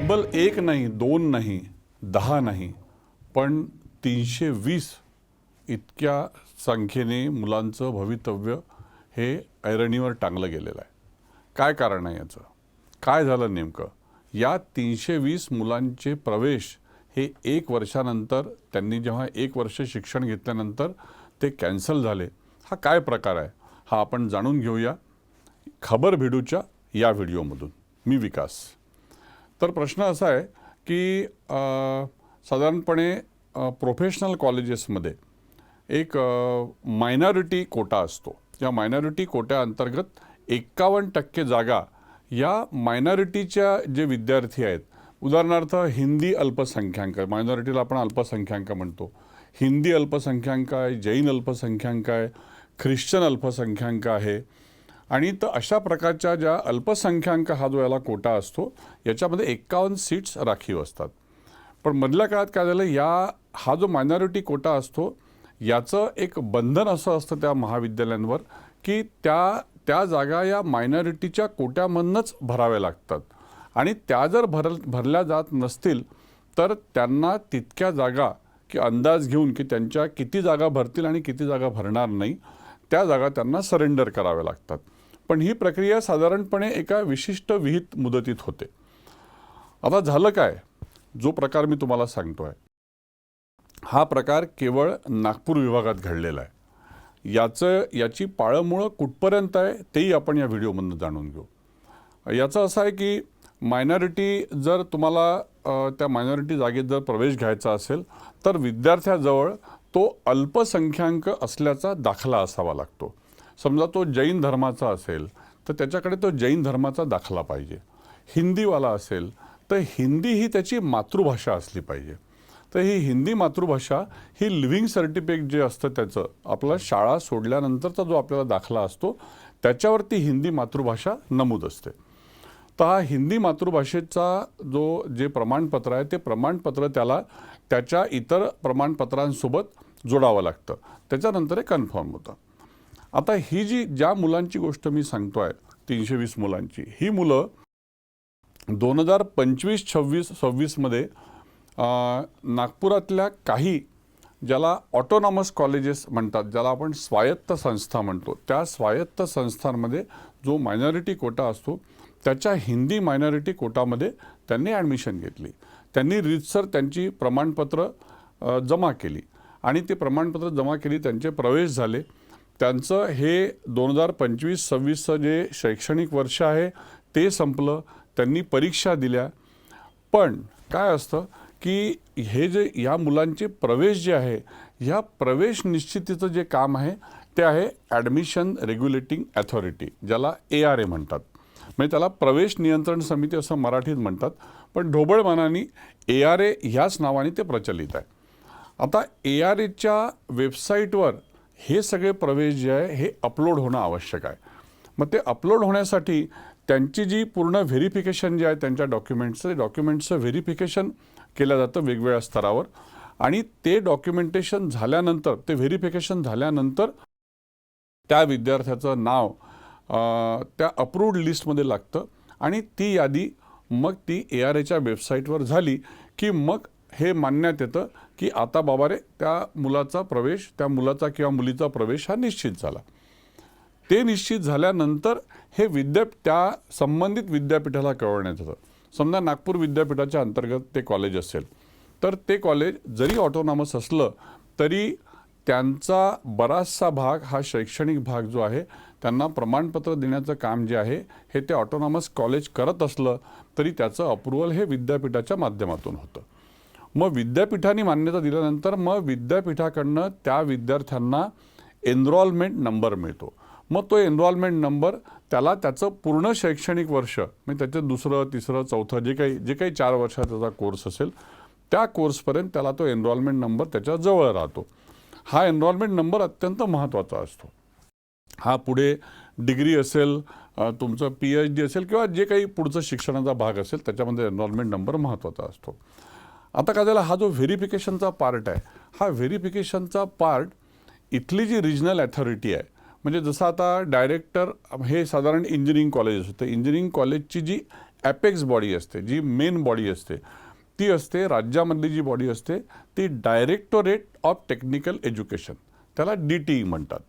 तब्बल 1 नाही, 2 नाही, 10 नाही, पण 320 इतक्या संख्येने मुलांचं भवितव्य हे ऐरणीवर टांगलं गेलेलं आहे. काय कारण आहे याचं? काय झालं नेमकं? या 320 मुलांचे प्रवेश हे 1 वर्षानंतर, त्यांनी जेव्हा 1 वर्ष शिक्षण घेतल्यानंतर ते कॅन्सल झाले. हा काय प्रकार आहे? हा आपण जाणून घेऊया खबर भिडूच्या या व्हिडिओमधून. मी विकास. तर प्रश्न असा आहे की साधारणपणे प्रोफेशनल कॉलेजेसमध्ये एक मायनॉरिटी कोटा असतो. या मायनॉरिटी कोट्याअंतर्गत 51% जागा या मायनॉरिटीच्या जे विद्यार्थी आहेत, उदाहरणार्थ हिंदी अल्पसंख्याक, मायनॉरिटीला आपण अल्पसंख्याक म्हणतो, हिंदी अल्पसंख्याक आहे, जैन अल्पसंख्याक आहे, ख्रिश्चन अल्पसंख्याक आहे, आणि तर अशा प्रकारच्या ज्या अल्पसंख्याक हा जो याला कोटा असतो, याच्यामध्ये 51 सीट्स राखीव असतात. पण मधल्या काळात काय झालं, हा जो मायनॉरिटी कोटा असतो याचं एक बंधन असं असतं त्या महाविद्यालयांवर की त्या जागा या मायनॉरिटीच्या कोट्यामधूनच भराव्या लागतात, आणि त्या जर भरल्या जात नसतील तर त्यांना तितक्या जागा की अंदाज घेऊन की त्यांच्या किती जागा भरतील आणि किती जागा भरणार नाही, त्या जागा त्यांना सरेंडर कराव्या लागतात. पण ही प्रक्रिया साधारणपणे एका विशिष्ट विहित मुदतीत होते. आता झालं काय, जो प्रकार मी तुम्हाला सांगतो आहे हा प्रकार केवळ नागपूर विभागात घडलेला आहे. याची पाळंमुळं कुठपर्यंत आहे तेही आपण या व्हिडिओमधून जाणून घेऊ. याचं असं आहे की मायनॉरिटी जर तुम्हाला त्या मायनॉरिटी जागेत जर प्रवेश घ्यायचा असेल तर विद्यार्थ्याजवळ तो अल्पसंख्याक असल्याचा दाखला असावा लागतो. समजा तो जैन धर्माचा असेल तर त्याच्याकडे तो जैन धर्माचा दाखला पाहिजे. हिंदीवाला असेल तर हिंदी ही त्याची मातृभाषा असली पाहिजे. तर ही हिंदी मातृभाषा ही लिव्हिंग सर्टिफिकेट जे असतं त्याचं, आपला शाळा सोडल्यानंतरचा जो आपल्याला दाखला असतो त्याच्यावरती हिंदी मातृभाषा नमूद असते. तर हा हिंदी मातृभाषेचा जे प्रमाणपत्र आहे ते प्रमाणपत्र त्याला त्याच्या इतर प्रमाणपत्रांसोबत जोडावं लागतं, त्याच्यानंतर हे कन्फर्म होतं. आता ही ज्या मुलांची गोष्ट मी सांगतो आहे 320 मुलांची, ही मुलं 2025-26 नागपुरातल्या काही ज्याला ऑटोनॉमस कॉलेजेस म्हणतात, ज्याला आपण स्वायत्त संस्था म्हणतो, त्या स्वायत्त संस्थांमध्ये जो मायनॉरिटी कोटा असतो त्याच्या हिंदी मायनॉरिटी कोटामध्ये त्यांनी ॲडमिशन घेतली. त्यांनी रीतसर त्यांची प्रमाणपत्र जमा केली आणि ते प्रमाणपत्र जमा केली, त्यांचे प्रवेश झाले. त्यांचं हे 2025-26 जे शैक्षणिक वर्ष आहे ते संपलं, त्यांनी परीक्षा दिल्या. पण काय असतं की या मुलांचे प्रवेश जे आहे, ह्या प्रवेश निश्चितीचं जे काम आहे ते आहे ॲडमिशन रेग्युलेटिंग अथॉरिटी, ज्याला ARA म्हणतात. म्हणजे त्याला प्रवेश नियंत्रण समिती असं मराठीत म्हणतात, पण ढोबळमानाने ARA ह्याच नावाने ते प्रचलित आहे. आता ARAच्या वेबसाईटवर हे सगळे प्रवेश जे आहे हे अपलोड होणं आवश्यक आहे. मग ते अपलोड होण्यासाठी त्यांची जी पूर्ण व्हेरिफिकेशन जे आहे त्यांच्या डॉक्युमेंट्सचं व्हेरिफिकेशन केलं जातं वेगवेगळ्या स्तरावर, आणि ते डॉक्युमेंटेशन झाल्यानंतर, ते व्हेरिफिकेशन झाल्यानंतर त्या विद्यार्थ्याचं नाव त्या अप्रूव्ड लिस्टमध्ये लागतं, आणि ती यादी मग ती ARAच्या वेबसाईटवर झाली की मग हे मानण्यात येतं की आता बाबा रे त्या मुलाचा प्रवेश, त्या मुलाचा किंवा मुलीचा प्रवेश हा निश्चित झाला. ते निश्चित झाल्यानंतर हे त्या संबंधित विद्यापीठाला कळवण्यात येतं. समजा नागपूर विद्यापीठाच्या अंतर्गत ते कॉलेज असेल तर ते कॉलेज जरी ऑटोनॉमस असलं तरी त्यांचा बराचसा भाग हा शैक्षणिक भाग जो आहे, त्यांना प्रमाणपत्र देण्याचं काम जे आहे हे ते ऑटोनॉमस कॉलेज करत असलं तरी त्याचं अप्रूव्हल हे विद्यापीठाच्या माध्यमातून होतं. मग विद्यापीठाने मान्यता दिल्यानंतर मग विद्यापीठाकडनं त्या विद्यार्थ्यांना एनरॉलमेंट नंबर मिळतो. मग तो एनरॉलमेंट नंबर त्याला त्याचं पूर्ण शैक्षणिक वर्ष, म्हणजे त्याचं 2रं, 3रं, 4थं जे काही 4 वर्षाचा त्याचा कोर्स असेल त्या कोर्सपर्यंत त्याला तो एनरॉलमेंट नंबर त्याच्या जवळ राहतो. हा एनरॉलमेंट नंबर अत्यंत महत्त्वाचा असतो. हा पुढे डिग्री असेल, तुमचं PhD असेल किंवा जे काही पुढचं शिक्षणाचा भाग असेल त्याच्यामध्ये एनरॉलमेंट नंबर महत्त्वाचा असतो. आता काय झालं, हा जो व्हेरिफिकेशनचा पार्ट आहे, हा व्हेरिफिकेशनचा पार्ट इथली जी रिजनल अथॉरिटी आहे, म्हणजे जसं आता डायरेक्टर हे साधारण इंजिनिअरिंग कॉलेज असतं, इंजिनिअरिंग कॉलेजची जी ॲपेक्स बॉडी असते, जी मेन बॉडी असते, ती असते राज्यामधली जी बॉडी असते ती डायरेक्टोरेट ऑफ टेक्निकल एज्युकेशन, त्याला DTE म्हणतात.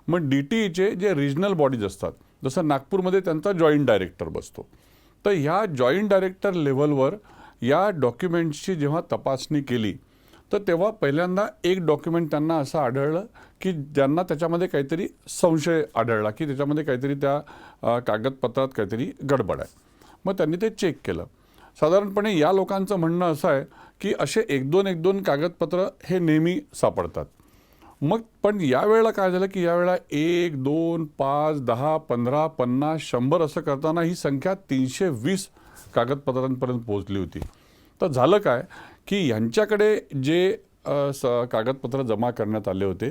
मग DTEचे जे रिजनल बॉडीज असतात, जसं नागपूरमध्ये त्यांचा जॉईंट डायरेक्टर बसतो, तर ह्या जॉईंट डायरेक्टर लेव्हलवर या डॉक्युमेंट्सची जेव्हा तपासणी केली तर तेव्हा पहिल्यांदा एक डॉक्युमेंट त्यांना असं आढळलं की ज्यांना त्याच्यामध्ये काहीतरी संशय आढळला की त्याच्यामध्ये काहीतरी त्या कागदपत्रात काहीतरी गडबड आहे. मग त्यांनी ते चेक केलं. साधारणपणे या लोकांचं म्हणणं असं आहे की असे एक दोन कागदपत्र हे नेहमी सापडतात. मग पण यावेळेला काय झालं की यावेळेला 1, 2, 5, 10, 15, 50, 100 असं करताना ही संख्या 320 कागदपत्रांपर्यंत पोहोचली होती. तर झालं काय की यांच्याकडे जे कागदपत्र जमा करण्यात आले होते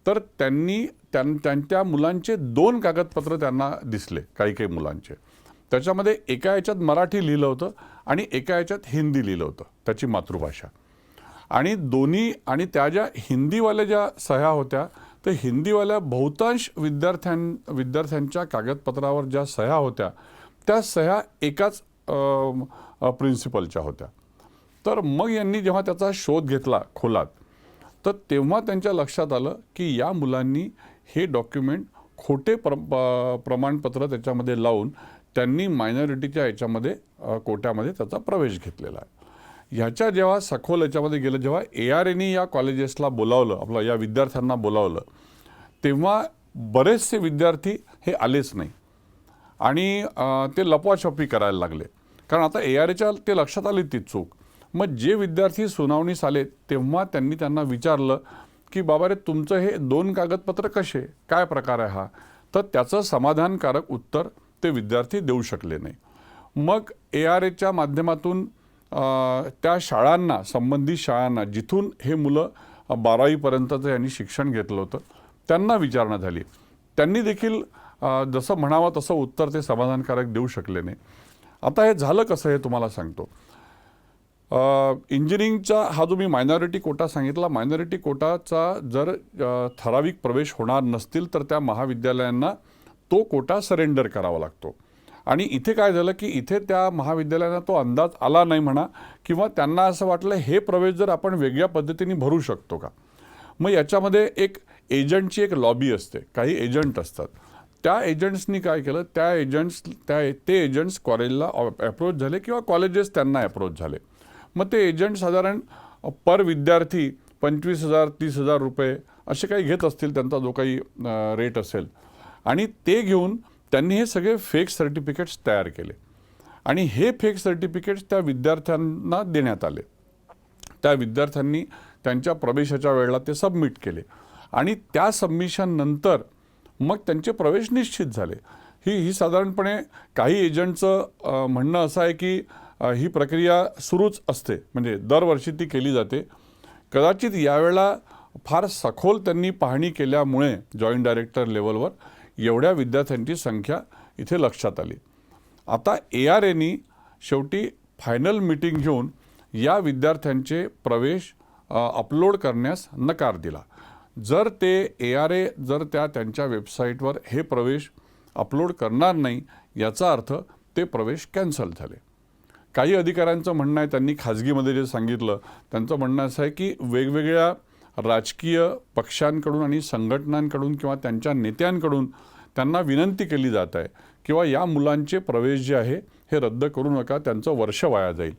तर त्यांच्या मुलांचे 2 कागदपत्र त्यांना दिसले, काही मुलांचे. त्याच्यामध्ये एका याच्यात मराठी लिहिलं होतं आणि एका याच्यात हिंदी लिहिलं होतं, त्याची मातृभाषा. आणि दोन्ही आणि त्या ज्या हिंदीवाल्या ज्या सह्या होत्या तर हिंदीवाल्या बहुतांश विद्यार्थ्यांच्या कागदपत्रावर ज्या सह्या होत्या त्या सह्या एकाच प्रिन्सिपलच्या होत्या. तर मग यांनी जेव्हा त्याचा शोध घेतला खोलात तर तेव्हा त्यांच्या लक्षात आलं की या मुलांनी हे डॉक्युमेंट खोटे प्रमाणपत्र त्याच्यामध्ये लावून त्यांनी मायनॉरिटीच्या याच्यामध्ये कोट्यामध्ये त्याचा प्रवेश घेतलेला आहे. ह्याच्या जेव्हा सखोल याच्यामध्ये गेलं, जेव्हा ARAने या कॉलेजेसला बोलावलं, आपलं या विद्यार्थ्यांना बोलावलं, तेव्हा बरेचसे विद्यार्थी हे आलेच नाही आणि ते लपवाछपवी करायला लागले. कारण आता ARAच्या ते लक्षात आली ती चूक. मग जे विद्यार्थी सुनावणीस आले तेव्हा त्यांनी त्यांना विचारलं की बाबा रे तुमचं हे 2 कागदपत्र कसे, काय प्रकार आहे हा? तर त्याचं समाधानकारक उत्तर ते विद्यार्थी देऊ शकले नाही. मग ARAच्या माध्यमातून त्या शाळांना, संबंधित शाळांना जिथून हे मुलं 12वीपर्यंतचं यांनी शिक्षण घेतलं होतं त्यांना विचारणा झाली. त्यांनी देखील जसं म्हणावं तसं उत्तर ते समाधानकारक देऊ शकले नाही. आता हे झालं कसं हे तुम्हाला सांगतो. इंजिनिअरिंगचा हा जो मी मायनॉरिटी कोटा सांगितला, मायनॉरिटी कोटाचा जर ठराविक प्रवेश होणार नसतील तर त्या महाविद्यालयांना तो कोटा सरेंडर करावा लागतो. आणि इथे काय झालं की इथे त्या महाविद्यालयांना तो अंदाज आला नाही म्हणा, किंवा त्यांना असं वाटलं हे प्रवेश जर आपण वेगळ्या पद्धतीने भरू शकतो का. मग याच्यामध्ये एक एजंटची एक लॉबी असते, काही एजंट असतात. त्या एजंट्सनी काय केलं, ते एजंट्स कॉलेजला अप्रोच झाले किंवा कॉलेजेस त्यांना अप्रोच झाले. मग ते एजंट साधारण पर विद्यार्थी 25,000 30,000 रुपये असे काही घेत असतील, त्यांचा जो काही रेट असेल. आणि ते घेऊन त्यांनी हे सगळे फेक सर्टिफिकेट्स तयार केले आणि हे फेक सर्टिफिकेट्स त्या विद्यार्थ्यांना देण्यात आले. त्या विद्यार्थ्यांनी त्यांच्या प्रवेशाच्या वेळेला ते सबमिट केले आणि त्या सबमिशननंतर मग त्यांचे प्रवेश निश्चित झाले. ही साधारणपणे काही एजंटचं म्हणणं असं आहे की ही प्रक्रिया सुरूच असते, म्हणजे दरवर्षी ती केली जाते. कदाचित यावेळेला फार सखोल त्यांनी पाहणी केल्यामुळे जॉईंट डायरेक्टर लेवलवर एवढ्या विद्यार्थ्यांची संख्या इथे लक्षात आली. आता ARAने शेवटी फायनल मीटिंग घेऊन या विद्यार्थ्यांचे प्रवेश अपलोड करण्यास नकार दिला. जर ते ARA जर त्यांच्या वेबसाईटवर हे प्रवेश अपलोड करणार नाही याचा अर्थ ते प्रवेश कॅन्सल झाले. काही अधिकाऱ्यांचं म्हणणं आहे, त्यांनी खाजगीमध्ये जे सांगितलं त्यांचं म्हणणं असं आहे की वेगवेगळ्या राजकीय पक्षांकडून आणि संघटनांकडून किंवा त्यांच्या नेत्यांकडून त्यांना विनंती केली जात आहे किंवा या मुलांचे प्रवेश जे आहे हे रद्द करू नका, त्यांचं वर्ष वाया जाईल.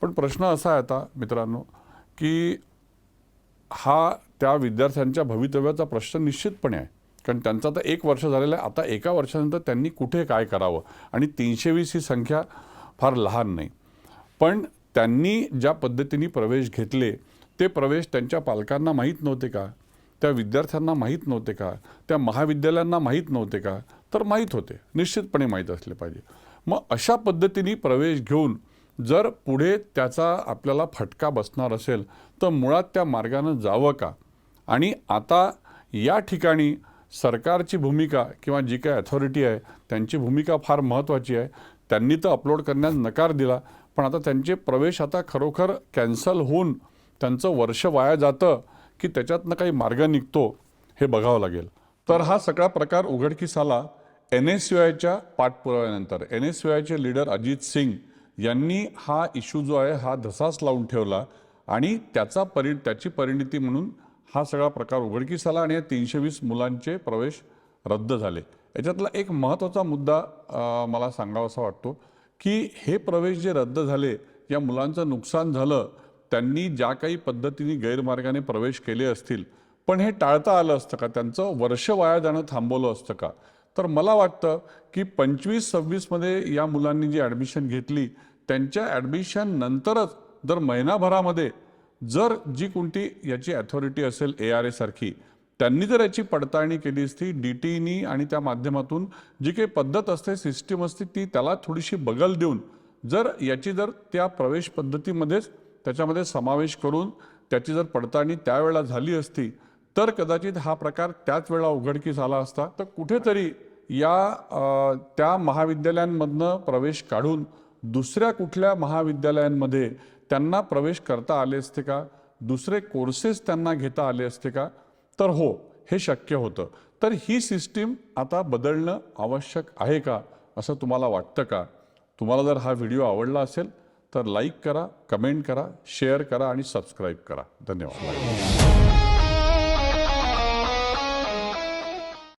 पण प्रश्न असा आहे आता मित्रांनो की हा त्या विद्यार्थ्यांच्या भवितव्याचा प्रश्न निश्चितपणे आहे. कारण त्यांचं आता 1 वर्ष झालेलं आहे. आता 1 वर्षानंतर त्यांनी कुठे काय करावं, आणि 320 ही संख्या फार लहान नाही. पण त्यांनी ज्या पद्धतीने प्रवेश घेतले ते प्रवेश त्यांच्या पालकांना माहीत नव्हते का, त्या विद्यार्थ्यांना माहीत नव्हते का, त्या महाविद्यालयांना माहीत नव्हते का? तर माहीत होते, निश्चितपणे माहीत असले पाहिजे. मग अशा पद्धतीने प्रवेश घेऊन जर पुढे त्याचा आपल्याला फटका बसणार असेल तर मुळात त्या मार्गानं जावं का. आणि आता या ठिकाणी सरकारची भूमिका किंवा जी काही अथॉरिटी आहे त्यांची भूमिका फार महत्त्वाची आहे. त्यांनी तर अपलोड करण्यास नकार दिला, पण आता त्यांचे प्रवेश आता खरोखर कॅन्सल होऊन त्यांचं वर्ष वाया जातं की त्याच्यातनं काही मार्ग निघतो हे बघावं लागेल. तर हा सगळा प्रकार उघडकीस आला NSUIच्या पाठपुराव्यानंतर NSUIचे लीडर अजित सिंग यांनी हा इश्यू जो आहे हा धसास लावून ठेवला आणि त्याची परिणिती म्हणून हा सगळा प्रकार उघडकीस आला आणि या 320 मुलांचे प्रवेश रद्द झाले. याच्यातला एक महत्त्वाचा मुद्दा मला सांगावासा वाटतो की हे प्रवेश जे रद्द झाले, या मुलांचं नुकसान झालं, त्यांनी ज्या काही पद्धतीने गैरमार्गाने प्रवेश केले असतील, पण हे टाळता आलं असतं का? त्यांचं वर्ष वाया जाणं थांबवलं असतं का? तर मला वाटतं की 25-26मध्ये या मुलांनी जी ॲडमिशन घेतली, त्यांच्या ॲडमिशन नंतरच जर महिनाभरामध्ये जर जी कोणती याची अथॉरिटी असेल ARA सारखी, त्यांनी जर याची पडताळणी केली असती DTEनी आणि त्या माध्यमातून जी काही पद्धत असते, सिस्टीम असते, ती त्याला थोडीशी बगल देऊन जर त्या प्रवेश पद्धतीमध्येच त्याच्यामध्ये समावेश करून त्याची जर पडताळणी त्यावेळेला झाली असती, तर कदाचित हा प्रकार त्याच वेळा उघडकीस आला असता. तर कुठेतरी त्या महाविद्यालयांमधनं प्रवेश काढून दुसऱ्या कुठल्या महाविद्यालयांमध्ये त्यांना प्रवेश करता आले असते का? दुसरे कोर्सेस त्यांना घेता आले असते का? तर हो, हे शक्य होतं. तर ही सिस्टीम आता बदलणं आवश्यक आहे का, असं तुम्हाला वाटतं का? तुम्हाला जर हा व्हिडिओ आवडला असेल तर लाईक करा, कमेंट करा, शेअर करा आणि सबस्क्राईब करा. धन्यवाद.